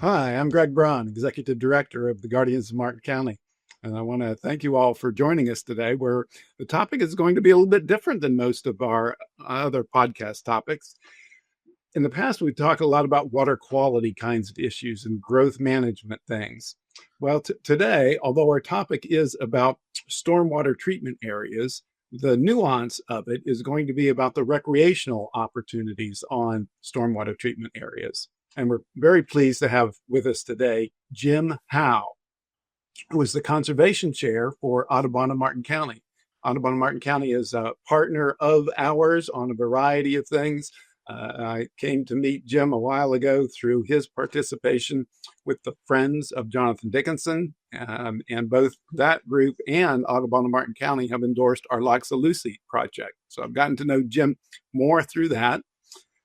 Hi, I'm Greg Braun, Executive Director of the Guardians of Martin County. And I want to thank you all for joining us today, where the topic is going to be a little bit different than most of our other podcast topics. In the past, we've talked a lot about water quality kinds of issues and growth management things. Well, today, although our topic is about stormwater treatment areas, the nuance of it is going to be about the recreational opportunities on stormwater treatment areas. And we're very pleased to have with us today Jim Howe, who is the conservation chair for Audubon Martin County. Audubon Martin County is a partner of ours on a variety of things. I came to meet Jim a while ago through his participation with the Friends of Jonathan Dickinson, and both that group and Audubon Martin County have endorsed our elusive project. So I've gotten to know Jim more through that.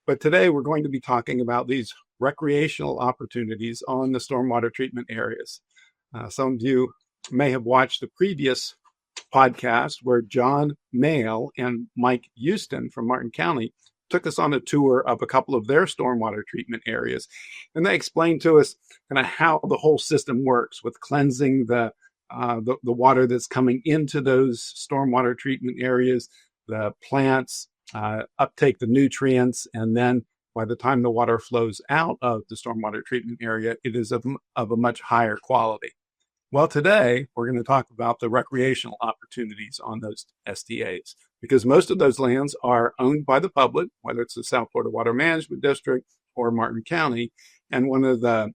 But today we're going to be talking about these recreational opportunities on the stormwater treatment areas. Some of you may have watched the previous podcast where John Mayle and Mike Houston from Martin County took us on a tour of a couple of their stormwater treatment areas. And they explained to us kind of how the whole system works with cleansing the water that's coming into those stormwater treatment areas, the plants uptake the nutrients, and then by the time the water flows out of the stormwater treatment area, it is of a much higher quality. Well, today we're going to talk about the recreational opportunities on those STAs, because most of those lands are owned by the public, whether it's the South Florida Water Management District or Martin County. And one of the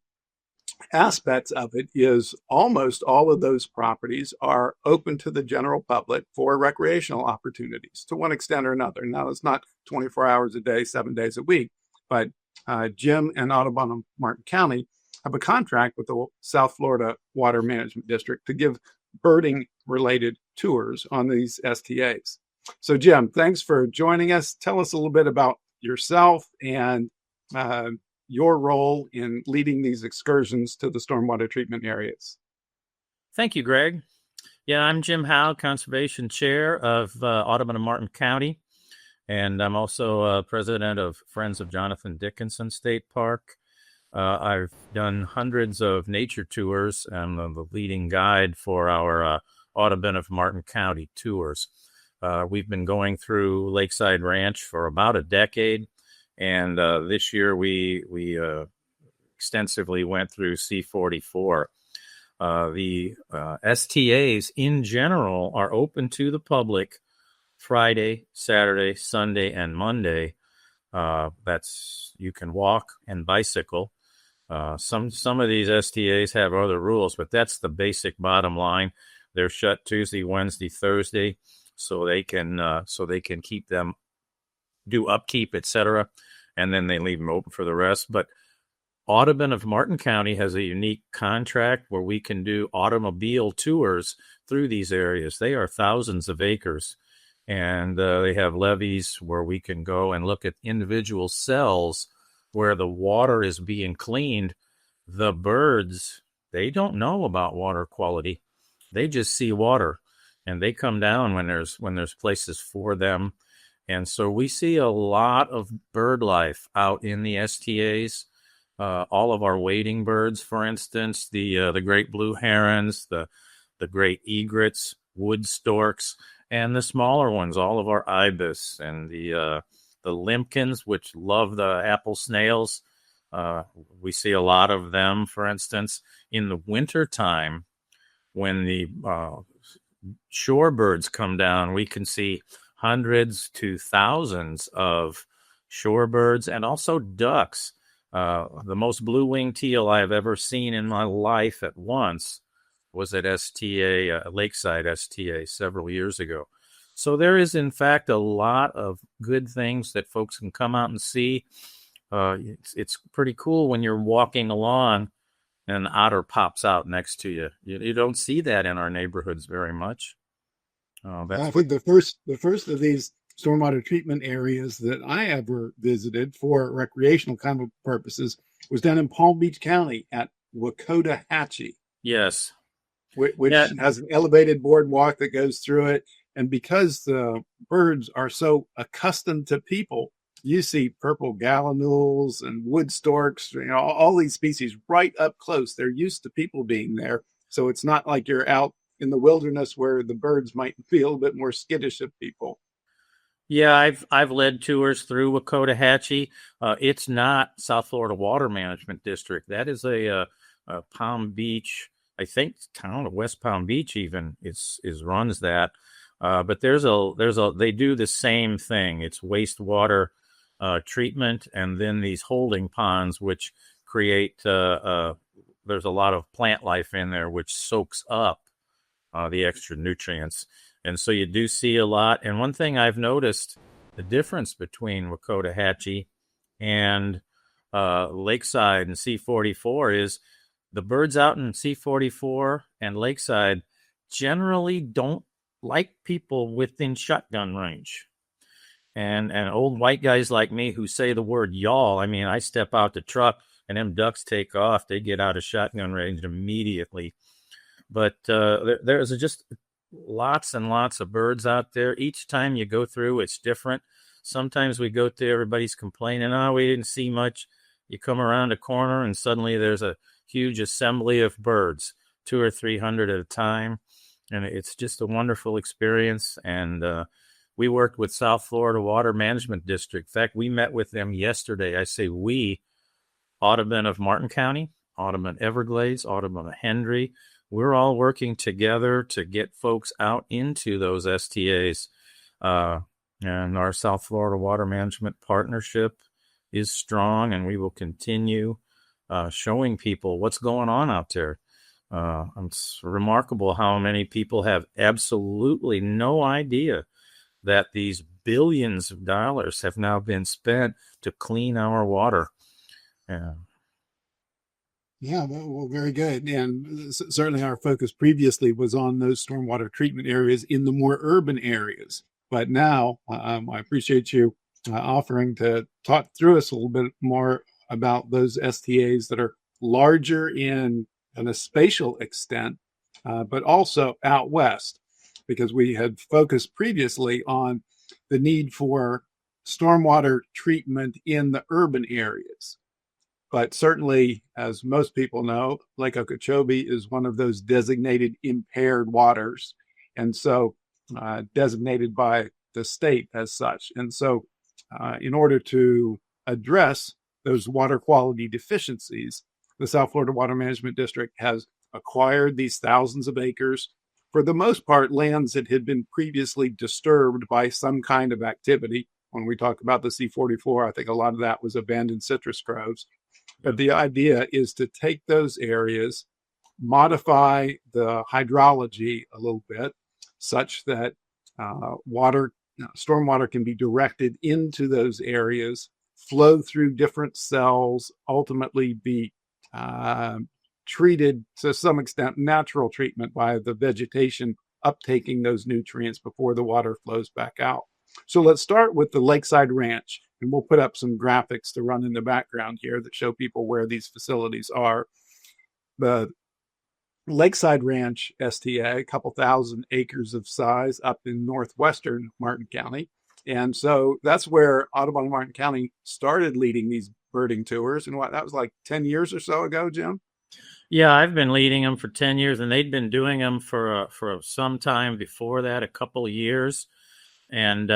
aspects of it is almost all of those properties are open to the general public for recreational opportunities to one extent or another. Now, it's not 24 hours a day, 7 days a week, but Jim and Ottabon Martin County have a contract with the South Florida Water Management District to give birding related tours on these STAs. So Jim, thanks for joining us. Tell us a little bit about yourself and your role in leading these excursions to the stormwater treatment areas. Thank you, Greg. Yeah, I'm Jim Howe, Conservation Chair of Audubon Martin County, and I'm also president of Friends of Jonathan Dickinson State Park. I've done hundreds of nature tours. I'm the leading guide for our Audubon Martin County tours. We've been going through Lakeside Ranch for about a decade. And this year we extensively went through C44. The STAs in general are open to the public Friday, Saturday, Sunday, and Monday. You can walk and bicycle. Some of these STAs have other rules, but that's the basic bottom line. They're shut Tuesday, Wednesday, Thursday, so they can keep them, do upkeep, etc., and then they leave them open for the rest. But Audubon of Martin County has a unique contract where we can do automobile tours through these areas. They are thousands of acres, and they have levees where we can go and look at individual cells where the water is being cleaned. The birds, they don't know about water quality. They just see water, and they come down when there's places for them. And so we see a lot of bird life out in the STAs. All of our wading birds, for instance, the great blue herons, the great egrets, wood storks, and the smaller ones, all of our ibis and the limpkins, which love the apple snails. We see a lot of them, for instance, in the wintertime when the shorebirds come down. We can see hundreds to thousands of shorebirds and also ducks. The most blue-winged teal I have ever seen in my life at once was at STA, Lakeside STA, several years ago. So there is, in fact, a lot of good things that folks can come out and see. It's pretty cool when you're walking along and an otter pops out next to you. You don't see that in our neighborhoods very much. I think the first of these stormwater treatment areas that I ever visited for recreational kind of purposes was down in Palm Beach County at Wakota-Hatchie. Yes. Which has an elevated boardwalk that goes through it. And because the birds are so accustomed to people, you see purple gallinules and wood storks, all these species right up close. They're used to people being there. So it's not like you're out in the wilderness where the birds might feel a bit more skittish of people. Yeah, I've led tours through Wakota. It's not South Florida Water Management District. That is a Palm Beach. I think town of West Palm Beach even is runs that. But they do the same thing. It's wastewater treatment, and then these holding ponds, which create. There's a lot of plant life in there, which soaks up the extra nutrients. And so you do see a lot. And one thing I've noticed, the difference between Wakota and Lakeside and C44 is the birds out in C44 and Lakeside generally don't like people within shotgun range. And old white guys like me who say the word y'all, I mean, I step out the truck and them ducks take off. They get out of shotgun range immediately. But there's just lots and lots of birds out there. Each time you go through, it's different. Sometimes we go through, everybody's complaining, oh, we didn't see much. You come around a corner and suddenly there's a huge assembly of birds, 200 or 300 at a time. And it's just a wonderful experience. And we worked with South Florida Water Management District. In fact, we met with them yesterday. I say we, Audubon of Martin County, Audubon Everglades, Audubon of Hendry. We're all working together to get folks out into those STAs. And our South Florida Water Management Partnership is strong, and we will continue showing people what's going on out there. It's remarkable how many people have absolutely no idea that these billions of dollars have now been spent to clean our water. Yeah, well, very good. And certainly our focus previously was on those stormwater treatment areas in the more urban areas. But now I appreciate you offering to talk through us a little bit more about those STAs that are larger in a spatial extent, but also out west, because we had focused previously on the need for stormwater treatment in the urban areas. But certainly, as most people know, Lake Okeechobee is one of those designated impaired waters, and so designated by the state as such. And so in order to address those water quality deficiencies, the South Florida Water Management District has acquired these thousands of acres, for the most part, lands that had been previously disturbed by some kind of activity. When we talk about the C44, I think a lot of that was abandoned citrus groves. But the idea is to take those areas, modify the hydrology a little bit, such that stormwater can be directed into those areas, flow through different cells, ultimately be treated to some extent, natural treatment by the vegetation uptaking those nutrients before the water flows back out. So let's start with the Lakeside Ranch, and we'll put up some graphics to run in the background here that show people where these facilities are. The Lakeside Ranch STA, a couple thousand acres of size up in northwestern Martin County. And so that's where Audubon Martin County started leading these birding tours. And that was like 10 years or so ago, Jim? Yeah, I've been leading them for 10 years, and they'd been doing them for some time before that, a couple of years. And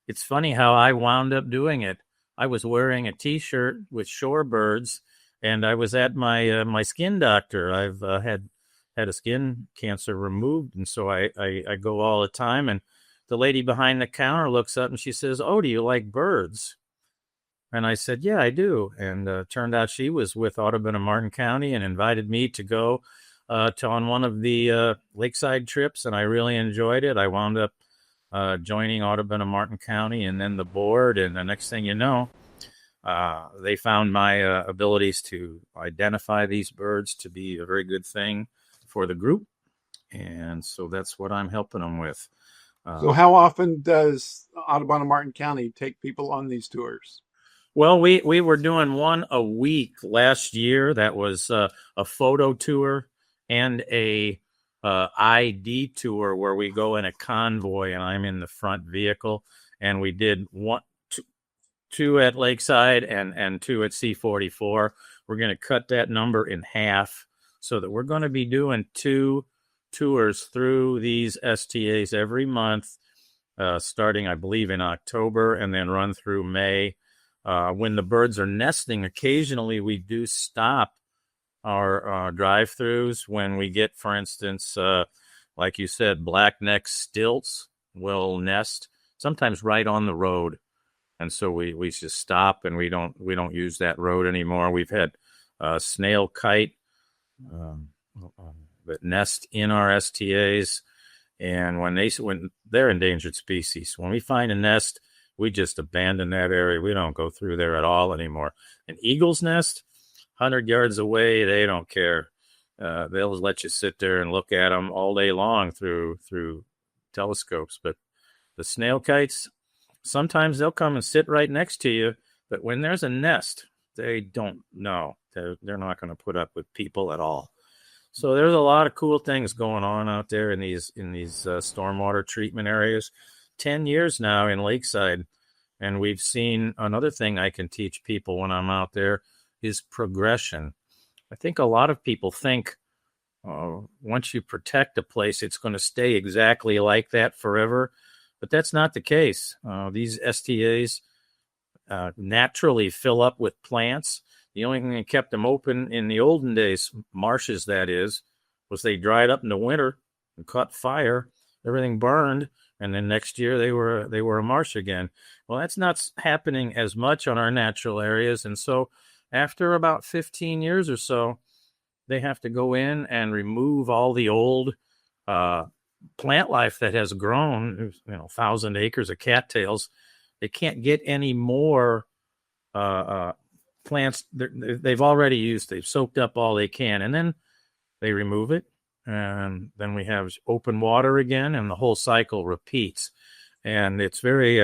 it's funny how I wound up doing it. I was wearing a T-shirt with shorebirds, and I was at my skin doctor. I've had a skin cancer removed, and so I go all the time. And the lady behind the counter looks up and she says, "Oh, do you like birds?" And I said, "Yeah, I do." And turned out she was with Audubon Martin County and invited me to go on one of the lakeside trips, and I really enjoyed it. I wound up joining Audubon Martin County and then the board, and the next thing you know, they found my abilities to identify these birds to be a very good thing for the group, and so that's what I'm helping them with. So how often does Audubon Martin County take people on these tours? Well, we were doing one a week last year. That was a photo tour and a ID tour where we go in a convoy and I'm in the front vehicle, and we did two at Lakeside and two at C44. We're going to cut that number in half so that we're going to be doing 2 tours through these STAs every month, starting, I believe, in October and then run through May. When the birds are nesting, occasionally we do stop our drive-throughs when we get, for instance, like you said, black-necked stilts will nest sometimes right on the road. And so we just stop and we don't use that road anymore. We've had snail kite that nest in our STAs, and when they're endangered species, when we find a nest, we just abandon that area. We don't go through there at all anymore. An eagle's nest, 100 yards away, they don't care. They'll let you sit there and look at them all day long through telescopes. But the snail kites, sometimes they'll come and sit right next to you, but when there's a nest, they don't know. They're not going to put up with people at all. So there's a lot of cool things going on out there in these stormwater treatment areas. 10 years now in Lakeside, and we've seen another thing I can teach people when I'm out there is progression. I think a lot of people think once you protect a place, it's going to stay exactly like that forever. But that's not the case. These STAs naturally fill up with plants. The only thing that kept them open in the olden days, marshes that is, was they dried up in the winter and caught fire. Everything burned, and then next year they were a marsh again. Well, that's not happening as much on our natural areas, and so after about 15 years or so, they have to go in and remove all the old plant life that has grown, 1,000 acres of cattails. They can't get any more plants. They've already used, they've soaked up all they can, and then they remove it, and then we have open water again, and the whole cycle repeats. And it's very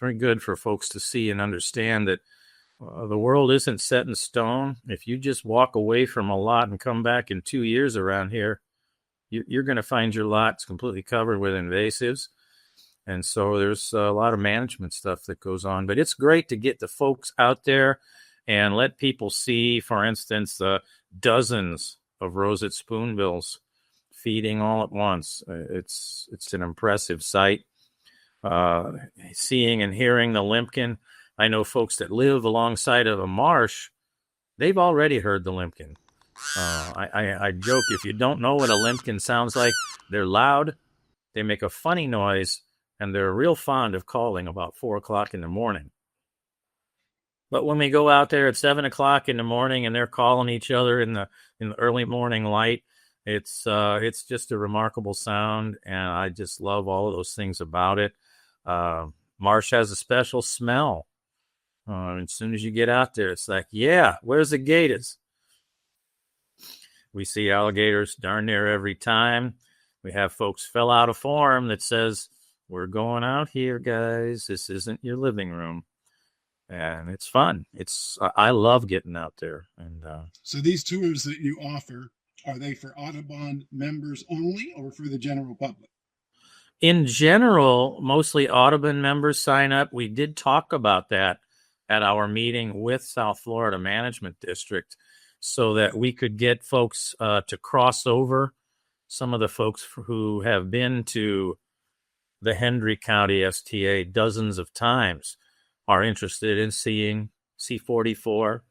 good for folks to see and understand that the world isn't set in stone. If you just walk away from a lot and come back in 2 years around here, you're going to find your lot's completely covered with invasives. And so there's a lot of management stuff that goes on. But it's great to get the folks out there and let people see, for instance, dozens of roseate spoonbills feeding all at once. It's an impressive sight. Seeing and hearing the limpkin. I know folks that live alongside of a marsh, they've already heard the limpkin. I joke, if you don't know what a limpkin sounds like, they're loud, they make a funny noise, and they're real fond of calling about 4 o'clock in the morning. But when we go out there at 7 o'clock in the morning and they're calling each other in the early morning light, it's just a remarkable sound, and I just love all of those things about it. Marsh has a special smell. As soon as you get out there, it's like, yeah, where's the gators? We see alligators darn near every time. We have folks fill out a form that says, we're going out here, guys. This isn't your living room. And it's fun. I love getting out there. And so these tours that you offer, are they for Audubon members only or for the general public? In general, mostly Audubon members sign up. We did talk about that at our meeting with South Florida Management District so that we could get folks to cross over. Some of the folks who have been to the Hendry County STA dozens of times are interested in seeing C44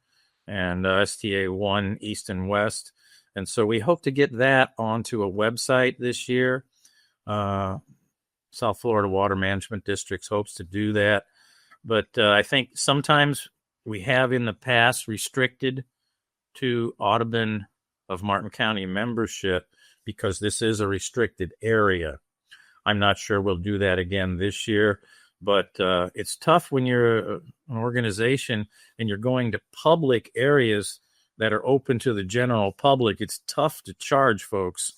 and STA 1 East and West. And so we hope to get that onto a website this year. South Florida Water Management District hopes to do that. But I think sometimes we have in the past restricted to Audubon of Martin County membership because this is a restricted area. I'm not sure we'll do that again this year, but it's tough when you're an organization and you're going to public areas that are open to the general public. It's tough to charge folks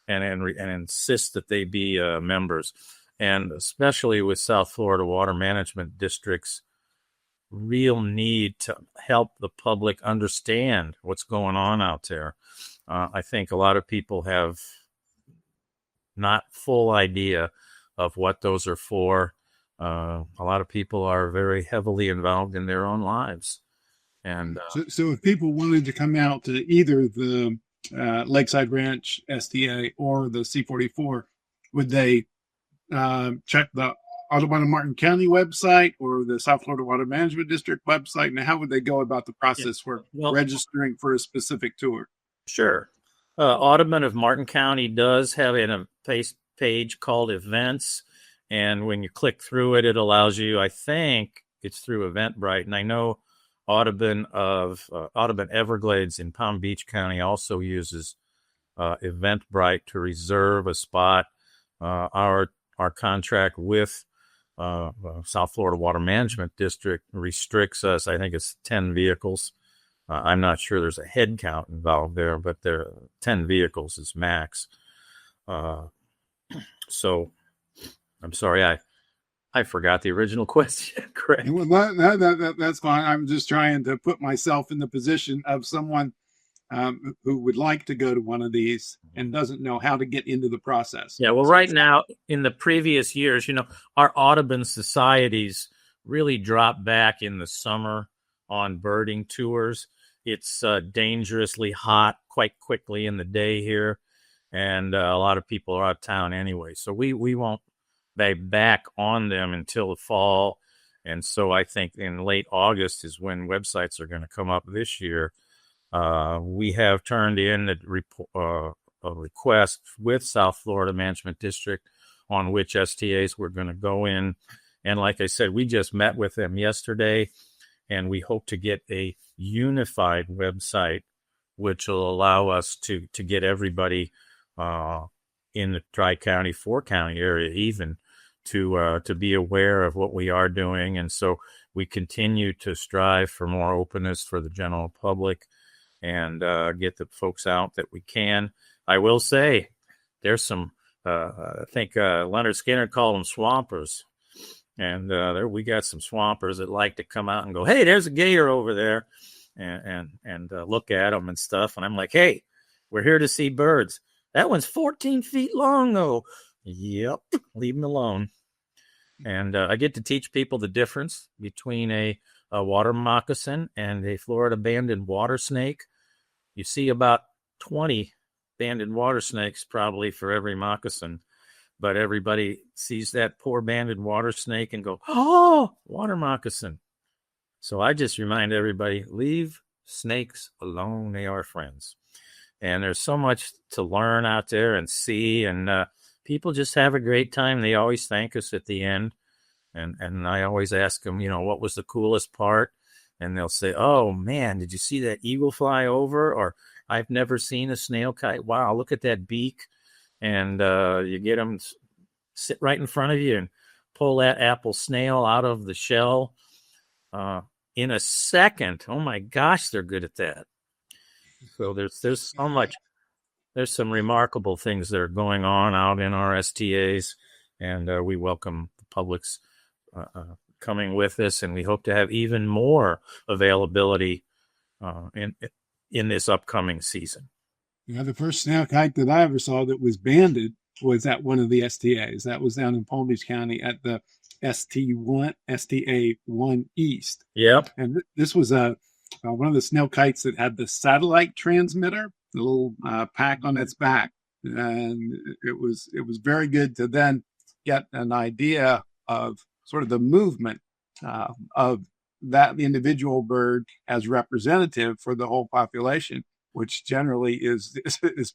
and insist that they be members. And especially with South Florida Water Management District's real need to help the public understand what's going on out there. I think a lot of people have not full idea of what those are for. a lot of people are very heavily involved in their own lives. And So if people wanted to come out to either the Lakeside Ranch STA or the C44, would they check the Audubon Martin County website or the South Florida Water Management District website? And how would they go about the process for registering for a specific tour? Sure. Audubon of Martin County does have a page called Events. And when you click through it, it allows you, I think it's through Eventbrite. And I know Audubon Everglades in Palm Beach County also uses Eventbrite to reserve a spot. Our contract with South Florida Water Management District restricts us. I think it's 10 vehicles. I'm not sure there's a head count involved there, but there 10 vehicles is max. So I'm sorry, I forgot the original question, Craig. Well, that's fine. I'm just trying to put myself in the position of someone who would like to go to one of these and doesn't know how to get into the process. Yeah, well, right now, in the previous years, our Audubon societies really dropped back in the summer on birding tours. It's dangerously hot quite quickly in the day here, and a lot of people are out of town anyway. So we won't be back on them until the fall. And so I think in late August is when websites are going to come up this year. We have turned in a request with South Florida Management District on which STAs we're going to go in. And like I said, we just met with them yesterday, and we hope to get a unified website, which will allow us to get everybody in the Tri-County, 4-county area even to be aware of what we are doing. And so we continue to strive for more openness for the general public and get the folks out that we can. I will say there's some, I think Leonard Skinner called them swampers. And there we got some swampers that like to come out and go, hey, there's a gator over there, and look at them and stuff. And I'm like, hey, we're here to see birds. That one's 14 feet long, though. Yep, leave them alone. And I get to teach people the difference between a water moccasin and a Florida banded water snake. You see about 20 banded water snakes probably for every moccasin. But everybody sees that poor banded water snake and go, oh, water moccasin. So I just remind everybody, leave snakes alone. They are friends. And there's so much to learn out there and see. And people just have a great time. They always thank us at the end. And I always ask them, what was the coolest part? And they'll say, oh, man, did you see that eagle fly over? Or I've never seen a snail kite. Wow, look at that beak. And you get them sit right in front of you and pull that apple snail out of the shell in a second. Oh my gosh, they're good at that. So there's so much. There's some remarkable things that are going on out in our STAs, and we welcome the public's coming with us, and we hope to have even more availability in this upcoming season. The first snail kite that I ever saw that was banded was at one of the STAs. That was down in Palm Beach County at the STA 1 East. Yep. And this was one of the snail kites that had the satellite transmitter, the little pack on its back. And it was very good to then get an idea of sort of the movement of that individual bird as representative for the whole population, which generally is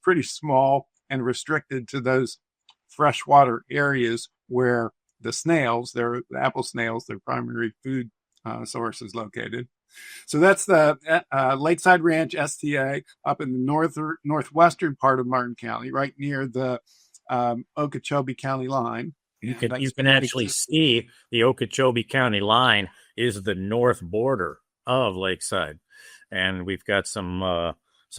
pretty small and restricted to those freshwater areas where the snails, the apple snails, their primary food source is located. So that's the Lakeside Ranch STA up in the northwestern part of Martin County, right near the Okeechobee County line. You can actually see the Okeechobee County line is the north border of Lakeside, and we've got some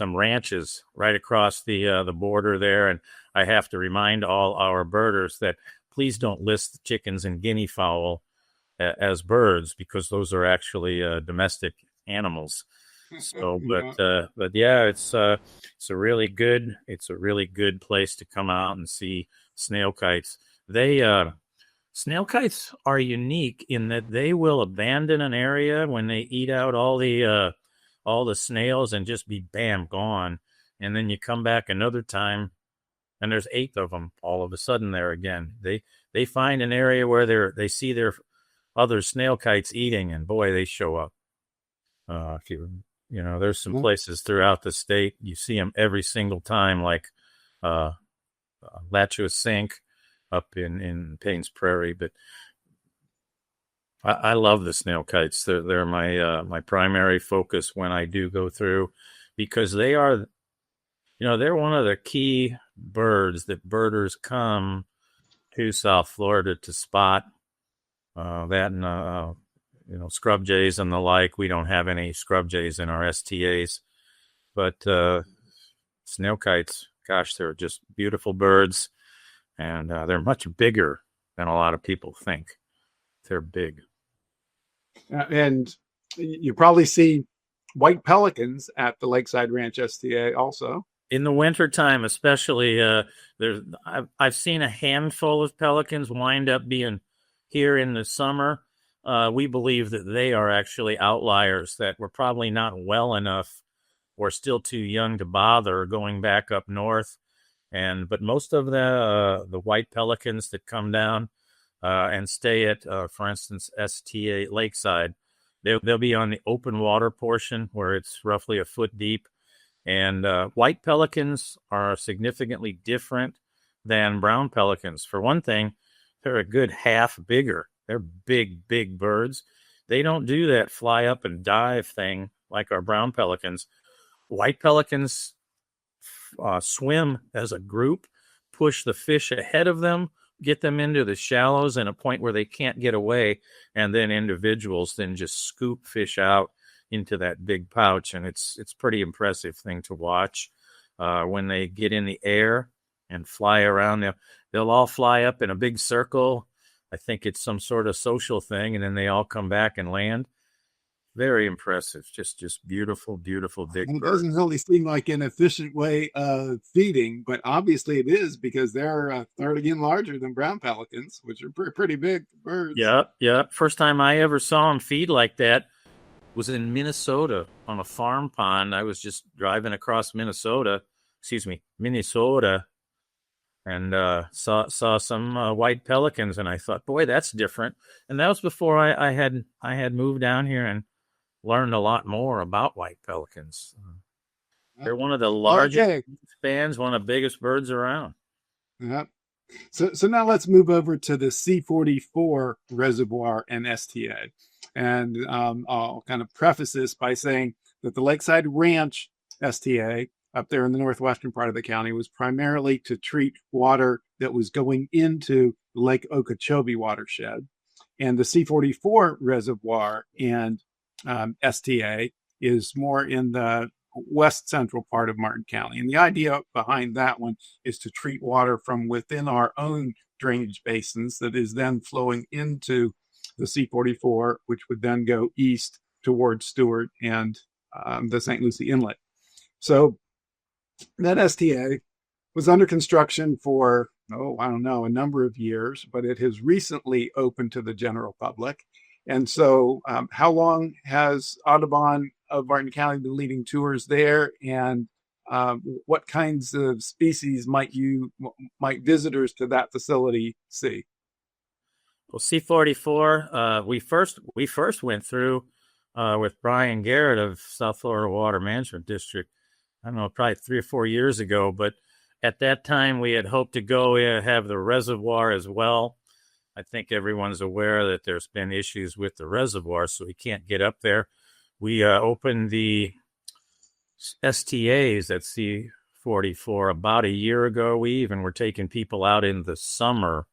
ranches right across the border there. And I have to remind all our birders that please don't list the chickens and guinea fowl as birds, because those are actually domestic animals. So, but yeah, it's a really good place to come out and see snail kites. They Snail kites are unique in that they will abandon an area when they eat out all the snails and just be bam gone, and then you come back another time and there's 8 of them all of a sudden there again. They find an area where they see their other snail kites eating, and boy, they show up. If there's some places throughout the state you see them every single time, like Lachua Sink up in Paynes Prairie. But I love the snail kites. They're my primary focus when I do go through, because they are, they're one of the key birds that birders come to South Florida to spot. That and scrub jays and the like. We don't have any scrub jays in our STAs, but snail kites, gosh, they're just beautiful birds, and they're much bigger than a lot of people think. They're big. And you probably see white pelicans at the Lakeside Ranch STA also. In the wintertime, especially, I've seen a handful of pelicans wind up being here in the summer. We believe that they are actually outliers, that were probably not well enough or still too young to bother going back up north. But most of the white pelicans that come down and stay at, for instance, STA Lakeside, they'll be on the open water portion where it's roughly a foot deep. And white pelicans are significantly different than brown pelicans. For one thing, they're a good half bigger. They're big, big birds. They don't do that fly up and dive thing like our brown pelicans. White pelicans swim as a group, push the fish ahead of them, get them into the shallows and a point where they can't get away, and then individuals then just scoop fish out into that big pouch. And it's pretty impressive thing to watch when they get in the air and fly around. They'll all fly up in a big circle. I think it's some sort of social thing, and then they all come back and land. Very impressive. Just beautiful, beautiful big birds. It doesn't really seem like an efficient way of feeding, but obviously it is, because they're a third again larger than brown pelicans, which are pretty big birds. Yeah. First time I ever saw them feed like that was in Minnesota on a farm pond. I was just driving across Minnesota, and saw some white pelicans, and I thought, boy, that's different. And that was before I had moved down here and learned a lot more about white pelicans. They're one of the largest fans, one of the biggest birds around. Yep. So now let's move over to the C44 Reservoir and STA. And I'll kind of preface this by saying that the Lakeside Ranch STA up there in the northwestern part of the county was primarily to treat water that was going into the Lake Okeechobee watershed. And the C44 Reservoir and STA is more in the west central part of Martin County. And the idea behind that one is to treat water from within our own drainage basins that is then flowing into the C44, which would then go east towards Stewart and the St. Lucie Inlet. So that STA was under construction for, a number of years, but it has recently opened to the general public. And so how long has Audubon of Martin County been leading tours there? And what kinds of species might visitors to that facility see? Well, C44, we first went through with Brian Garrett of South Florida Water Management District, I don't know, probably 3 or 4 years ago. But at that time, we had hoped to go have the reservoir as well. I think everyone's aware that there's been issues with the reservoir, so we can't get up there. We opened the STAs at C44 about a year ago. We even were taking people out in the summer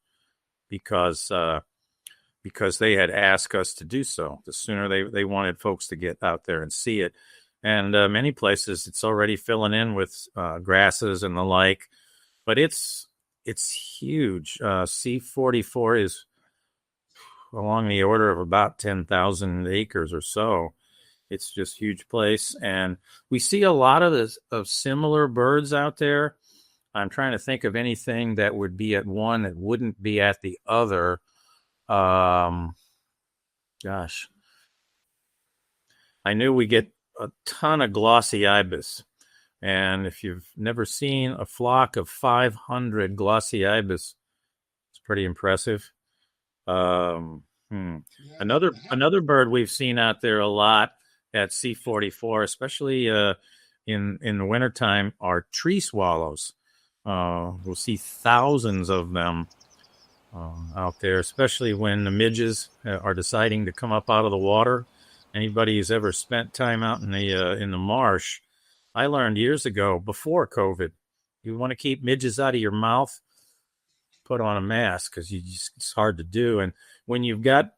because they had asked us to do so. The sooner they wanted folks to get out there and see it. And many places it's already filling in with grasses and the like, but it's huge. C44 is along the order of about 10,000 acres or so. It's just a huge place. And we see a lot of similar birds out there. I'm trying to think of anything that would be at one that wouldn't be at the other. Um, gosh, I knew we get a ton of glossy ibis. And if you've never seen a flock of 500 glossy ibis, it's pretty impressive. Um, hmm. Yeah, Another bird we've seen out there a lot at C44, especially in the wintertime, are tree swallows. We'll see thousands of them out there, especially when the midges are deciding to come up out of the water. Anybody who's ever spent time out in the marsh, I learned years ago before COVID, you want to keep midges out of your mouth, put on a mask because it's hard to do. And when you got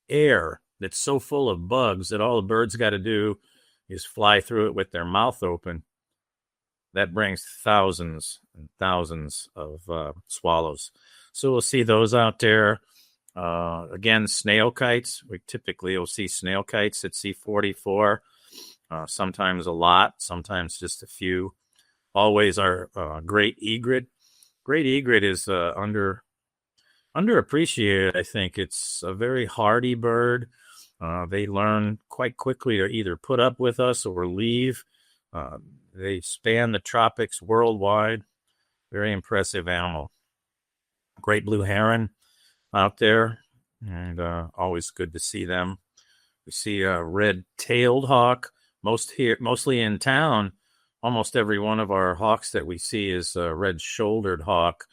air that's so full of bugs that all the birds got to do is fly through it with their mouth open, that brings thousands and thousands of swallows. So we'll see those out there. Again, snail kites. We typically will see snail kites at C44. Sometimes a lot, sometimes just a few. Always our great egret. Great egret is underappreciated, I think. It's a very hardy bird. They learn quite quickly to either put up with us or leave. They span the tropics worldwide. Very impressive animal. Great blue heron out there, and always good to see them. We see a red-tailed hawk, mostly in town. Almost every one of our hawks that we see is a red-shouldered hawk,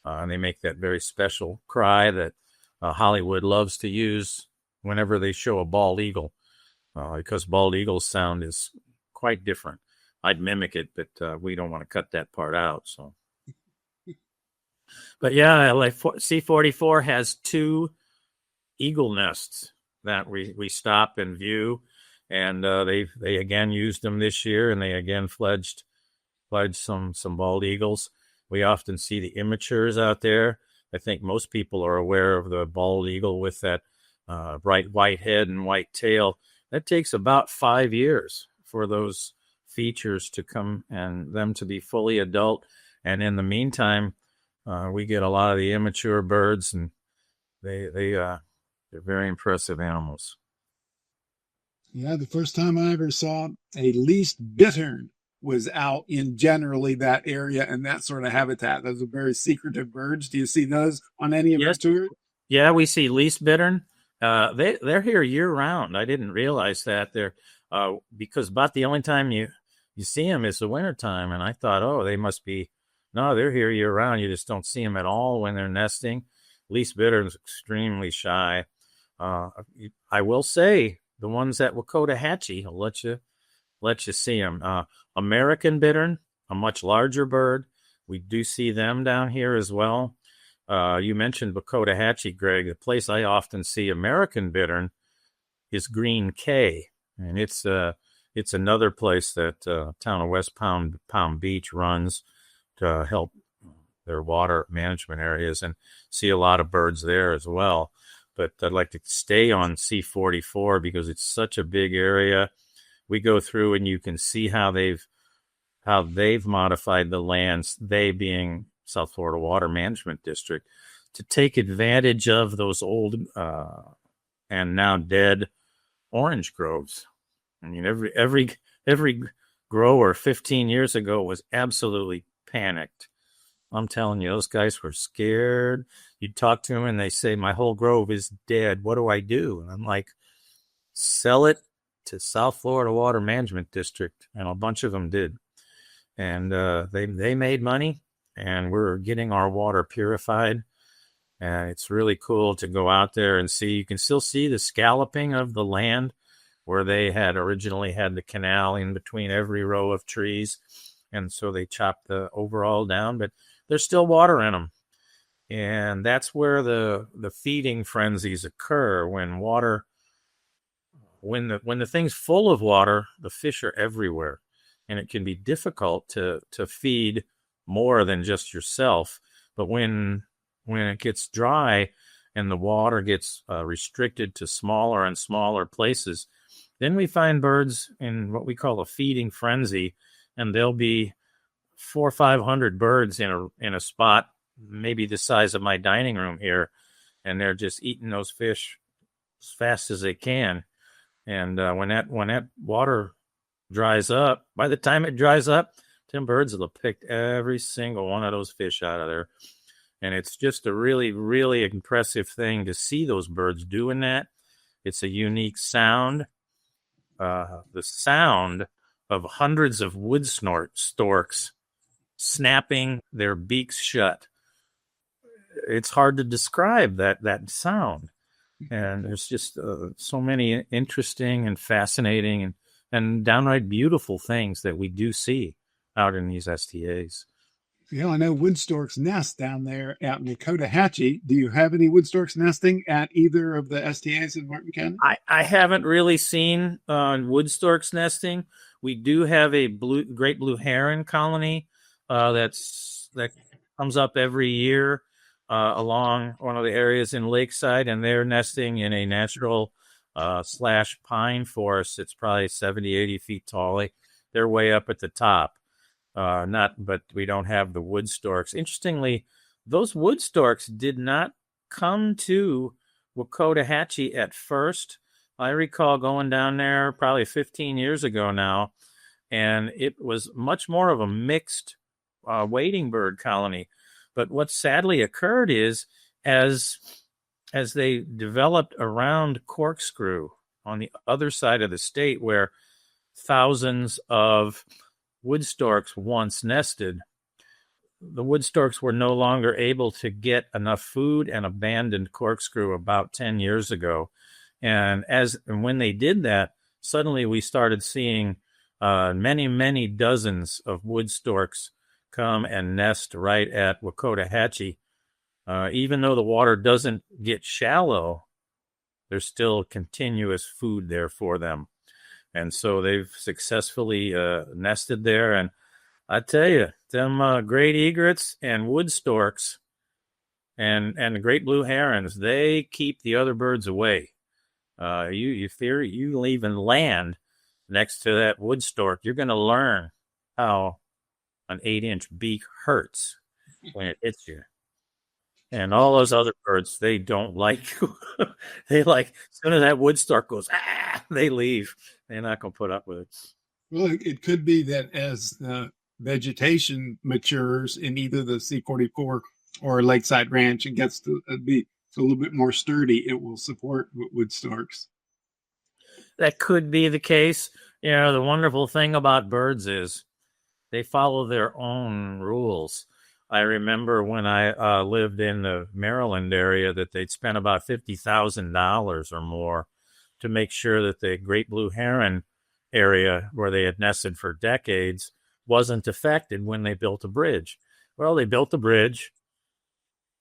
and they make that very special cry that Hollywood loves to use whenever they show a bald eagle, because bald eagle's sound is quite different. I'd mimic it, but we don't want to cut that part out. So, but yeah, like C44 has 2 eagle nests that we stop and view, and they again used them this year, and they again fledged some bald eagles. We often see the immatures out there. I think most people are aware of the bald eagle with that bright white head and white tail. That takes about 5 years for those features to come and them to be fully adult. And in the meantime, we get a lot of the immature birds, and they're very impressive animals. Yeah, the first time I ever saw a least bittern was out in generally that area and that sort of habitat. Those are very secretive birds. Do you see those on any of your Yes, tours? yeah, we see least bittern. They're here year round. I didn't realize that they're because about the only time you see them is the wintertime, and I thought, oh, they must be. No, they're here year round. You just don't see them at all when they're nesting. Least bittern's extremely shy. I will say the ones at Wakota will let you see them. American bittern, a much larger bird. We do see them down here as well. You mentioned Wakota, Greg. The place I often see American bittern is Green Cay, and it's another place that town of West Palm Beach runs to help their water management areas, and see a lot of birds there as well. But I'd like to stay on C44 because it's such a big area. We go through and you can see how they've modified the lands, they being South Florida Water Management District, to take advantage of those old and now dead orange groves. I mean, every grower 15 years ago was absolutely panicked. I'm telling you, those guys were scared. You'd talk to them and they say, my whole grove is dead. What do I do? And I'm like, sell it to South Florida Water Management District. And a bunch of them did. And they made money, and we're getting our water purified. And it's really cool to go out there and see. You can still see the scalloping of the land where they had originally had the canal in between every row of trees. And so they chopped the overall down, but there's still water in them. And that's where the feeding frenzies occur. When the thing's full of water, the fish are everywhere. And it can be difficult to feed more than just yourself. But when it gets dry and the water gets restricted to smaller and smaller places, then we find birds in what we call a feeding frenzy, and there'll be 400 or 500 birds in a spot, maybe the size of my dining room here, and they're just eating those fish as fast as they can. And when that water dries up, by the time it dries up, them birds will have picked every single one of those fish out of there. And it's just a really, really impressive thing to see those birds doing that. It's a unique sound. The sound of hundreds of wood storks snapping their beaks shut. It's hard to describe that sound. And there's just so many interesting and fascinating and downright beautiful things that we do see out in these STAs. Yeah, I know wood storks nest down there at Wakota. Do you have any wood storks nesting at either of the STAs in Martin County? I haven't really seen wood storks nesting. We do have a great blue heron colony that comes up every year along one of the areas in Lakeside, and they're nesting in a natural / pine forest. It's probably 70, 80 feet tall. They're way up at the top. But we don't have the wood storks. Interestingly, those wood storks did not come to Wakota at first. I recall going down there probably 15 years ago now, and it was much more of a mixed wading bird colony. But what sadly occurred is as they developed around Corkscrew on the other side of the state, where thousands of wood storks once nested, the wood storks were no longer able to get enough food and abandoned Corkscrew about 10 years ago. And when they did that, suddenly we started seeing many, many dozens of wood storks come and nest right at Wakota. Even though the water doesn't get shallow, there's still continuous food there for them. And so they've successfully nested there. And I tell you, them great egrets and wood storks and the great blue herons, they keep the other birds away. You leave and land next to that wood stork, you're going to learn how an 8-inch beak hurts when it hits you. And all those other birds, they don't like you. They like, as soon as that wood stork goes, they leave. They're not going to put up with it. Well, it could be that as vegetation matures in either the C44 or Lakeside Ranch and gets to be a little bit more sturdy, it will support wood storks. That could be the case. The wonderful thing about birds is they follow their own rules. I remember when I lived in the Maryland area that they'd spent about $50,000 or more to make sure that the great blue heron area where they had nested for decades wasn't affected when they built a bridge. Well, they built the bridge,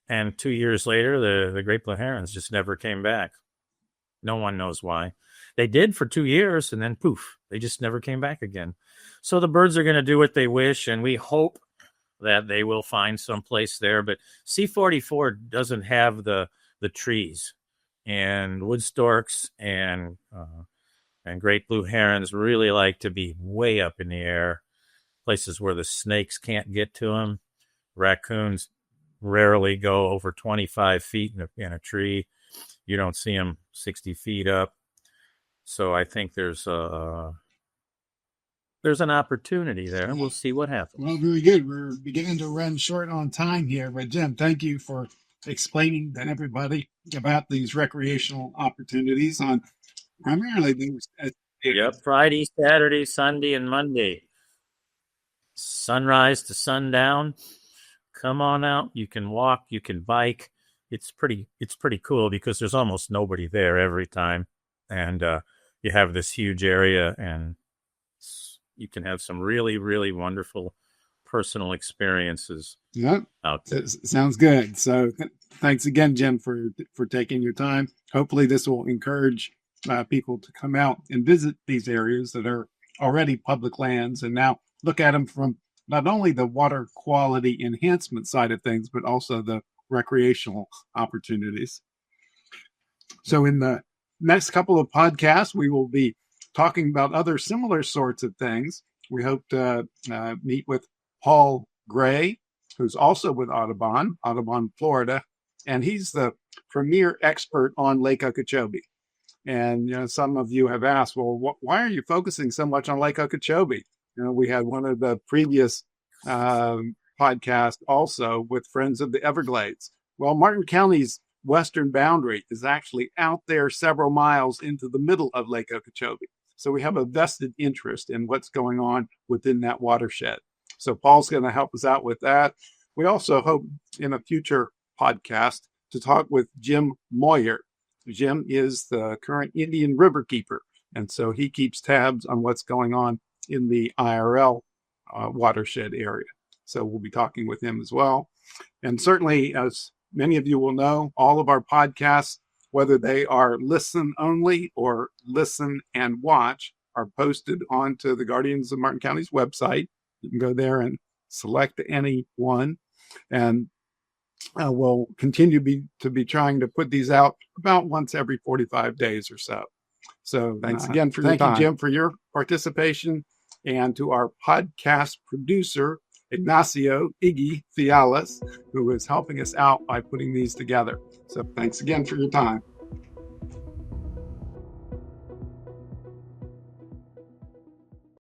and 2 years later, the great blue herons just never came back. No one knows why. They did for 2 years, and then poof, they just never came back again. So the birds are going to do what they wish, and we hope that they will find some place there. But C44 doesn't have the trees, and wood storks and great blue herons really like to be way up in the air, places where the snakes can't get to them. Raccoons rarely go over 25 feet in a tree. You don't see them 60 feet up. So I think there's an opportunity there, and we'll see what happens. Well, very good. We're beginning to run short on time here, but Jim, thank you for explaining to everybody about these recreational opportunities on primarily these. Yep, Friday, Saturday, Sunday, and Monday. Sunrise to sundown. Come on out. You can walk, you can bike. It's pretty cool because there's almost nobody there every time. And you have this huge area, and you can have some really, really wonderful personal experiences. Yep. Out there. Sounds good. So thanks again, Jim, for taking your time. Hopefully this will encourage people to come out and visit these areas that are already public lands and now look at them from not only the water quality enhancement side of things, but also the recreational opportunities. So in the next couple of podcasts, we will be talking about other similar sorts of things. We hope to meet with Paul Gray, who's also with Audubon, Florida, and he's the premier expert on Lake Okeechobee. And some of you have asked, well, why are you focusing so much on Lake Okeechobee? We had one of the previous podcasts also with Friends of the Everglades. Well, Martin County's western boundary is actually out there several miles into the middle of Lake Okeechobee. So we have a vested interest in what's going on within that watershed. So Paul's going to help us out with that. We also hope in a future podcast to talk with Jim Moyer. Jim is the current Indian river keeper, and so he keeps tabs on what's going on in the IRL watershed area. So we'll be talking with him as well. And certainly, as many of you will know, all of our podcasts, whether they are listen only or listen and watch, are posted onto the Guardians of Martin County's website. You can go there and select any one. And we'll continue to be trying to put these out about once every 45 days or so. So thanks again for your time. Thank you, Jim, for your participation. And to our podcast producer, Ignacio Iggy Fiales, who is helping us out by putting these together. So thanks again for your time.